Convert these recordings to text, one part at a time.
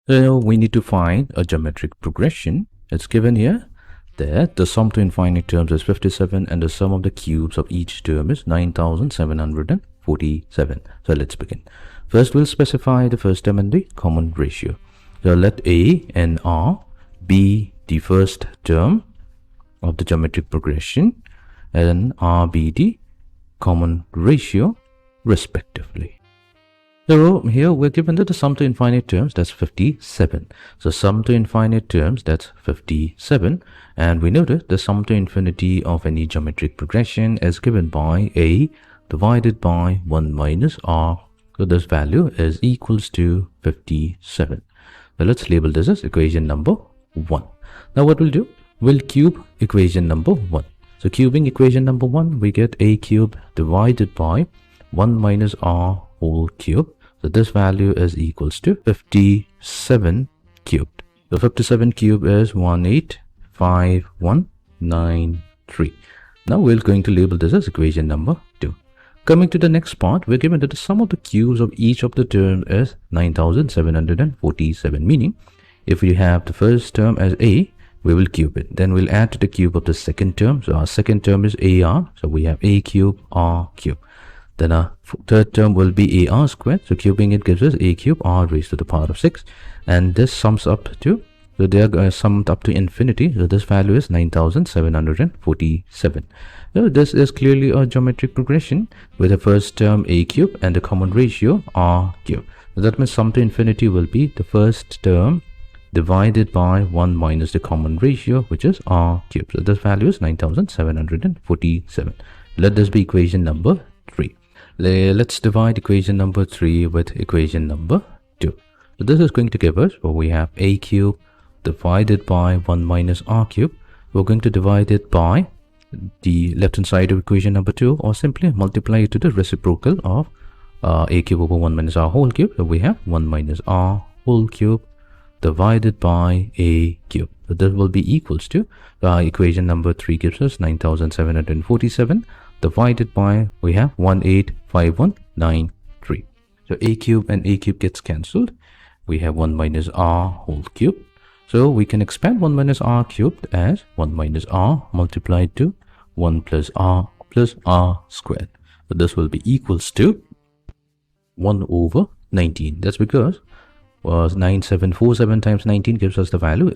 So we need to find a geometric progression. It's given here that the sum to infinite terms is 57 and the sum of the cubes of each term is 9747. So let's begin. First, we'll specify the first term and the common ratio. So let A and R be the first term of the geometric progression and R be the common ratio respectively. So here we're given that the sum to infinite terms, that's 57. So sum to infinite terms, that's 57. And we know that the sum to infinity of any geometric progression is given by A divided by 1 minus R. So this value is equals to 57. So let's label this as equation number 1. Now what we'll do, we'll cube equation number 1. So cubing equation number 1, we get A cube divided by 1 minus R whole cube. So this value is equals to 57 cubed. So 57 cubed is 185193. Now we're going to label this as equation number 2. Coming to the next part, we're given that the sum of the cubes of each of the terms is 9747, meaning if we have the first term as A, we will cube it. Then we'll add to the cube of the second term. So our second term is AR. So we have A cube, R cube. Then our third term will be AR squared. So cubing it gives us A cube, R raised to the power of 6. And this sums up to, so they are summed up to infinity. So this value is 9747. So this is clearly a geometric progression with the first term A cube and the common ratio R cube. So that means sum to infinity will be the first term divided by 1 minus the common ratio, which is R cube. So this value is 9747. Let this be equation number 3. Let's divide equation number 3 with equation number 2. So this is going to give us, well, we have A cube divided by 1 minus R cube. We're going to divide it by the left hand side of equation number 2, or simply multiply it to the reciprocal of A cube over 1 minus R whole cube. So we have 1 minus R whole cube divided by A cube. So this will be equals to equation number 3 gives us 9747 divided by, we have 185193. So A cube and A cube gets cancelled. We have 1 minus R whole cube. So we can expand 1 minus R cubed as 1 minus R multiplied to 1 plus R squared. So this will be equals to 1 over 19. That's because 9747 times 19 gives us the value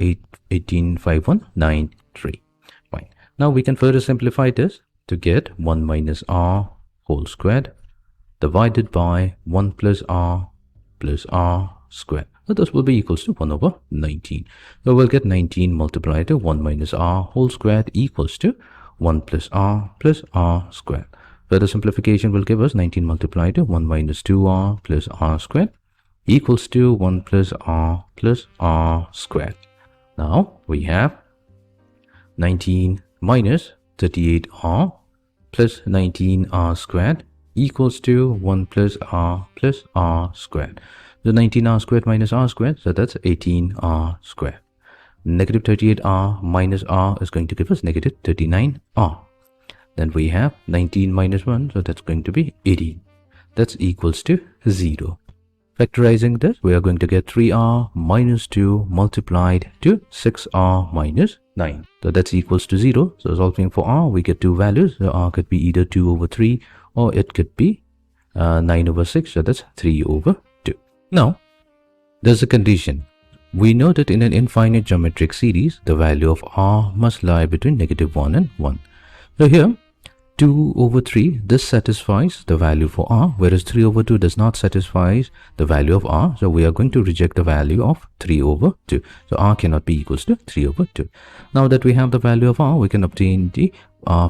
185193. Fine. Now we can further simplify this to get 1 minus R whole squared divided by 1 plus R squared. So this will be equals to 1 over 19. So we'll get 19 multiplied to 1 minus R whole squared equals to 1 plus R squared. Further simplification will give us 19 multiplied to 1 minus 2R plus R squared equals to 1 plus R squared. Now we have 19 minus 38R plus 19R squared equals to 1 plus R squared. So 19R squared minus R squared, so that's 18R squared. Negative 38R minus R is going to give us negative 39R. Then we have 19 minus 1, so that's going to be 18. That's equals to 0. Factorizing this, we are going to get 3R minus 2 multiplied to 6R minus 9. So that's equals to 0. So solving for R, we get two values. So R could be either 2 over 3 or it could be 9 over 6. So that's 3 over 2. Now, there's a condition. We know that in an infinite geometric series, the value of R must lie between negative 1 and 1. So here, 2 over 3, this satisfies the value for R, whereas 3 over 2 does not satisfy the value of R. So we are going to reject the value of 3 over 2. So R cannot be equals to 3 over 2. Now that we have the value of R, we can obtain the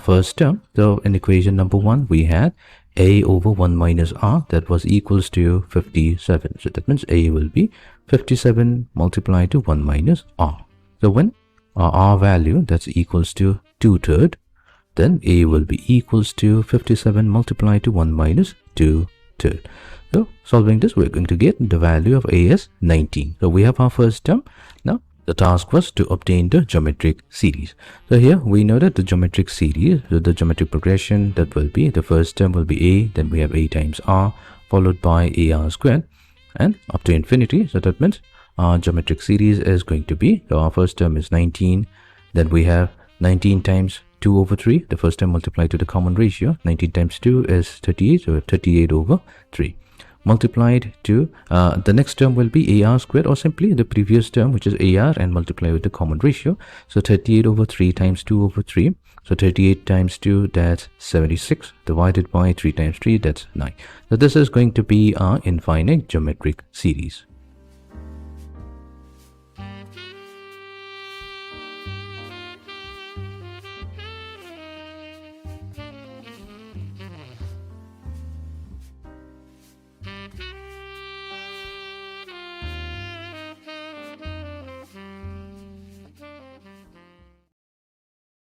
first term. So in equation number 1, we had A over 1 minus R, that was equals to 57. So that means A will be 57 multiplied to 1 minus R. So when R value, that's equals to 2/3, then A will be equals to 57 multiplied to 1 minus 2/3. So solving this, we're going to get the value of A as 19. So we have our first term. Now the task was to obtain the geometric series. So here we know that the geometric series, so the geometric progression, that will be the first term will be A, then we have A times R followed by AR squared and up to infinity. So that means our geometric series is going to be, so our first term is 19, then we have 19 times 2 over 3, the first term multiplied to the common ratio. 19 times 2 is 38, so 38 over 3. Multiplied to, the next term will be AR squared, or simply the previous term, which is AR, and multiply with the common ratio. So 38 over 3 times 2 over 3. So 38 times 2, that's 76, divided by 3 times 3, that's 9. So this is going to be our infinite geometric series.